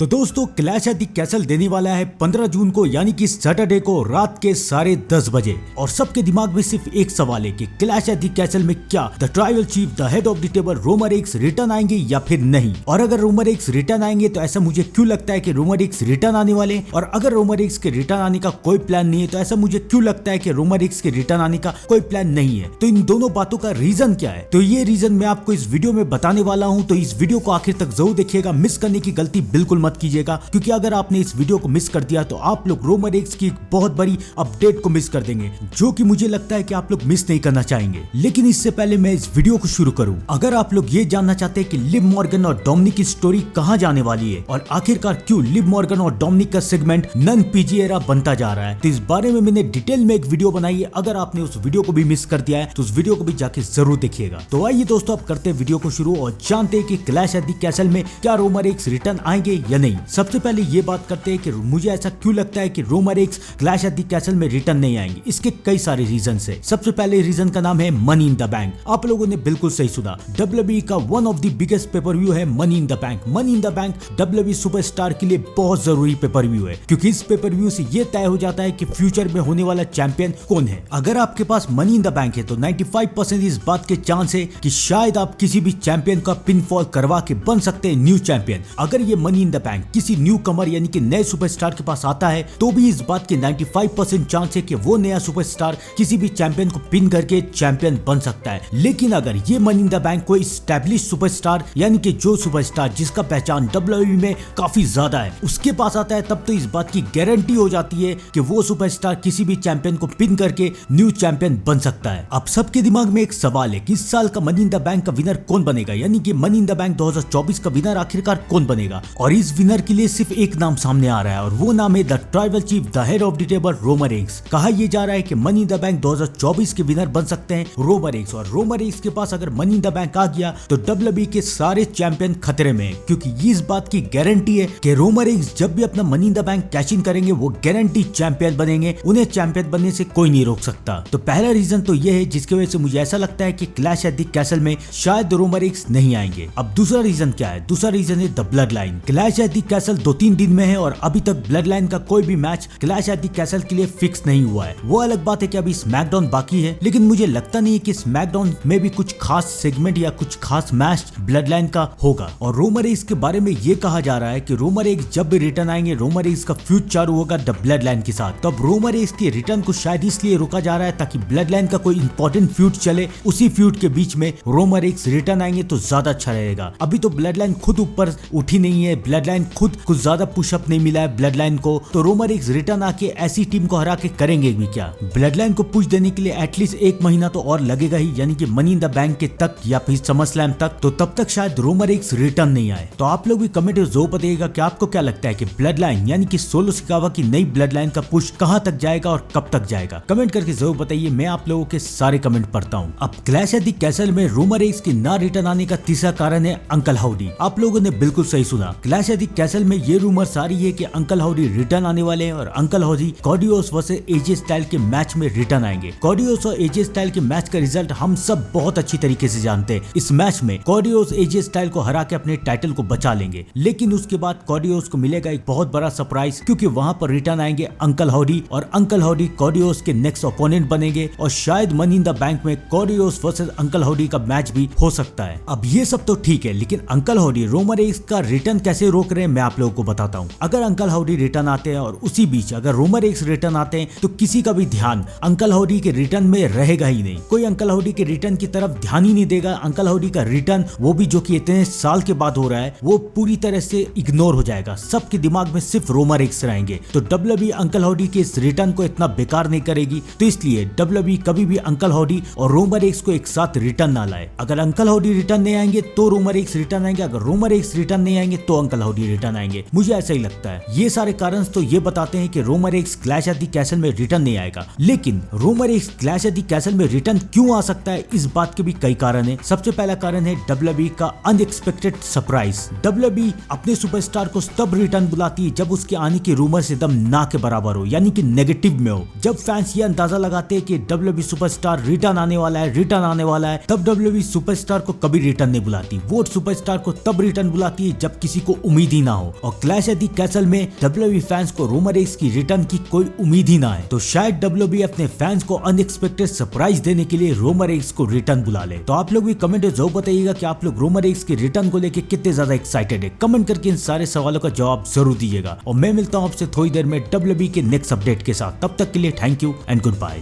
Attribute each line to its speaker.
Speaker 1: तो दोस्तों clash at the castle देने वाला है 15 जून को यानी कि सैटरडे को रात के 10:30 बजे। और सबके दिमाग में सिर्फ एक सवाल है कि क्लैश एट द कैसल में क्या the tribal chief the head of the table Roman Reigns return आएंगे या फिर नहीं। और अगर रोमन रेंस रिटर्न आएंगे तो ऐसा मुझे क्यों लगता है कि रोमन रेंस रिटर्न आने वाले हैं, और अगर रोमन रेंस के रिटर्न आने का कोई प्लान नहीं है तो ऐसा मुझे क्यों लगता है कि रोमन रेंस के रिटर्न आने का कोई प्लान नहीं है। तो इन दोनों बातों का रीजन क्या है, तो ये रीजन मैं आपको इस वीडियो में बताने वाला हूँ। तो इस वीडियो को आखिर तक जरूर देखिएगा, मिस करने की गलती बिल्कुल मत कीजिएगा, क्योंकि अगर आपने इस वीडियो को मिस कर दिया तो आप लोग रोमन रेंस की एक बहुत बड़ी अपडेट को मिस कर देंगे, जो कि मुझे लगता है कि आप लोग मिस नहीं करना चाहेंगे। लेकिन इससे पहले मैं इस वीडियो को शुरू करूं, अगर आप लोग ये जानना चाहते हैं कि लिव मॉर्गन और डोमिनिक की स्टोरी कहां जाने वाली है और आखिरकार क्यों लिव मॉर्गन और डोमिनिक का सेगमेंट नन पीजी एरा बनता जा रहा है, तो इस बारे में मैंने डिटेल में एक वीडियो बनाई है। अगर आपने उस वीडियो को भी मिस कर दिया है तो उस वीडियो को भी जाके जरूर देखिएगा। तो आइए दोस्तों, आप करते हैं वीडियो को शुरू और जानते हैं कि क्लैश एट द कैसल में क्या रोमन रेंस रिटर्न आएंगे या नहीं। सबसे पहले ये बात करते हैं कि मुझे ऐसा क्यों लगता है कि Roman Reigns clash at the castle में रिटर्न नहीं आएंगे। इसके कई सारे रीजन है। सबसे पहले रीजन का नाम है मनी इन द बैंक। आप लोगों ने बिल्कुल सही सुना, WWE का one of the biggest pay per view है money in the bank. Money in the bank WWE superstar के लिए बहुत जरूरी पेपर व्यू है, क्योंकि इस पेपर व्यू से ये तय हो जाता है कि फ्यूचर में होने वाला चैंपियन कौन है। अगर आपके पास मनी इन द बैंक है तो 95% इस बात के चांस है कि शायद आप किसी भी चैंपियन का पिन फॉल करवा के बन सकते हैं न्यू चैंपियन। अगर ये मनी इन द बैंक किसी न्यू कमर यानी कि नए सुपरस्टार के पास आता है तो भी इस बात के 95% चांस है कि वो नया सुपरस्टार किसी भी चैंपियन को पिन करके चैंपियन बन सकता है। लेकिन अगर ये मनी इन द बैंक कोई एस्टैब्लिश सुपरस्टार यानी कि जो सुपरस्टार जिसका पहचान WWE में काफी ज्यादा है उसके पास आता है, तब तो इस बात की गारंटी हो जाती है कि वो सुपरस्टार किसी भी चैंपियन को पिन करके न्यू चैंपियन बन सकता है। अब सबके दिमाग में एक सवाल है कि इस साल का मनी इन द बैंक का विनर कौन बनेगा, यानी कि मनी इन द बैंक 2024 का विनर आखिरकार कौन बनेगा। और इस विनर के लिए सिर्फ एक नाम सामने आ रहा है और वो नाम है the tribal chief the head of the table Roman Reigns. कहा यह जा रहा है कि मनी इन द बैंक 2024 के विनर बन सकते हैं रोमन रेंस। और रोमन रेंस के पास अगर मनी इन द बैंक आ गया तो WWE के सारे चैंपियन खतरे में है, क्योंकि इस बात की गारंटी है कि रोमन रेंस जब भी अपना money in the bank cash in करेंगे वो गारंटी चैंपियन बनेंगे, उन्हें चैंपियन बनने से कोई नहीं रोक सकता। तो पहला रीजन तो यह है जिसकी वजह से मुझे ऐसा लगता है कि क्लैश एट द कैसल में शायद रोमन रेंस नहीं आएंगे। अब दूसरा रीजन क्या है, दूसरा रीजन है the blood line. Clash at the castle 2-3 दिन में है और अभी तक ब्लड लाइन का कोई भी match clash at the castle के लिए फिक्स नहीं हुआ है। वो अलग बात है कि अभी स्मैकडाउन बाकी है, लेकिन मुझे लगता नहीं है कि स्मैकडाउन में भी कुछ खास सेगमेंट या कुछ खास मैच ब्लड लाइन का होगा। और रोमन रेंस के बारे में ये कहा जा रहा है कि रोमन रेंस जब भी रिटर्न आएंगे रोमन रेंस का फ्यूज चालू होगा द ब्लड लाइन के साथ। तो अब रोमन रेंस के रिटर्न को शायद इसलिए रोका जा रहा है ताकि ब्लड लाइन का कोई इंपॉर्टेंट फ्यूज चले, उसी फ्यूज के बीच में रोमन रेंस रिटर्न आएंगे तो ज्यादा अच्छा रहेगा। अभी तो ब्लड लाइन खुद ऊपर उठी नहीं है, ब्लड लाइन खुद कुछ ज्यादा पुशअप नहीं मिला है ब्लड लाइन को, तो रोमन रेंस रिटर्न आके ऐसी टीम को हरा के करेंगे भी क्या। ब्लड लाइन को पुश देने के लिए एटलीस्ट 1 महीना तो और लगेगा ही, यानी कि मनी इन द बैंक के तक या फिर समरस्लैम तक, तो तब तक शायद रोमन रेंस रिटर्न नहीं आए। तो आप लोग भी कमेंट में जरूर बताइएगा कि आपको क्या लगता है कि ब्लड लाइन यानी कि सोलो सिकावा की नई ब्लड लाइन का पुश कहां तक जाएगा और कब तक जाएगा। कमेंट करके जरूर बताइए, मैं आप लोगों के सारे कमेंट पढ़ता हूं। अब क्लैश एट द कैसल में रोमन रेंस के ना रिटर्न आने का तीसरा कारण है अंकल हाउडी। आप लोगों ने बिल्कुल सही सुना, क्लैश एट द कैसल में ये रूमर्स आ रही है कि अंकल हाउडी रिटर्न आने वाले हैं और अंकल हाउडी कॉर्डियोस वर्सेस एजे स्टाइल के मैच में रिटर्न आएंगे। कॉर्डियोस और एजे स्टाइल के मैच का रिजल्ट हम सब बहुत अच्छी तरीके से जानते हैं। इस मैच में कॉर्डियोस एजे स्टाइल को हरा के अपने टाइटल को बचा लेंगे, लेकिन उसके बाद कॉर्डियोस को मिलेगा एक बहुत बड़ा सरप्राइज, क्योंकि वहां पर रिटर्न आएंगे अंकल हाउडी और अंकल हाउडी कॉर्डियोस के नेक्स्ट ओपोनेंट बनेंगे और शायद मनी इन द बैंक में कॉर्डियोस वर्सेस अंकल हाउडी का मैच भी हो सकता है। अब ये सब तो ठीक है, लेकिन अंकल हाउडी रोमन रेंस का रिटर्न कैसे रोक रहे हैं मैं आप लोगों को बताता हूँ। अगर अंकल हाउडी रिटर्न आते हैं और उसी बीच अगर रोमन रेंस रिटर्न आते हैं तो किसी का भी ध्यान अंकल हाउडी के रिटर्न में रहेगा ही नहीं। कोई अंकल हाउडी के रिटर्न की तरफ ध्यान ही नहीं देगा। अंकल हाउडी का रिटर्न, वो भी जो कि इतने साल के बाद हो रहा है, वो पूरी तरह से इग्नोर हो जाएगा। सबके दिमाग में सिर्फ रोमन रेंस रहेंगे। तो WWE अंकल हाउडी के इस रिटर्न को इतना बेकार नहीं करेगी, तो इसलिए WWE कभी भी अंकल हाउडी और रोमन रेंस को एक साथ रिटर्न ना लाए। अगर अंकल हाउडी रिटर्न नहीं आएंगे तो रोमन रेंस रिटर्न आएंगे, अगर रोमन रेंस रिटर्न नहीं आएंगे तो अंकल हाउडी रिटर्न आएंगे। मुझे ऐसा ही लगता है। ये सारे कारण तो ये बताते हैं कि Roman Reigns clash at the castle में रिटर्न नहीं आएगा। लेकिन Roman Reigns clash at the castle में रिटर्न क्यों आ सकता है, इस बात के भी कई कारण है। सबसे पहला कारण है WWE का अनएक्सपेक्टेड सरप्राइज। WWE अपने सुपरस्टार को तब रिटर्न बुलाती है जब उसके आने के रूमर्स एकदम ना के बराबर हो, यानी कि नेगेटिव में हो। जब फैंस ये अंदाजा लगाते हैं कि WWE सुपरस्टार रिटर्न आने वाला है, रिटर्न आने वाला है, तब WWE सुपरस्टार को कभी रिटर्न नहीं बुलाती। वो सुपरस्टार को तब रिटर्न बुलाती है जब किसी को उम्मीद उम्मीद ही ना हो और क्लैश एट द कैसल में WWE फैंस को रोमन रेंस की रिटर्न की कोई उम्मीद ही ना है, तो शायद WWE अपने फैंस को अनएक्सपेक्टेड सरप्राइज देने के लिए रोमन रेंस को रिटर्न बुला ले। तो आप लोग भी कमेंट में जरूर बताइएगा कि आप लोग रोमन रेंस की रिटर्न को लेकर कितने ज्यादा एक्साइटेड है। कमेंट करके इन सारे सवालों का जवाब जरूर दीजिएगा और मैं मिलता हूँ आपसे थोड़ी देर में WWE के नेक्स्ट अपडेट के साथ। तब तक के लिए thank you and good bye.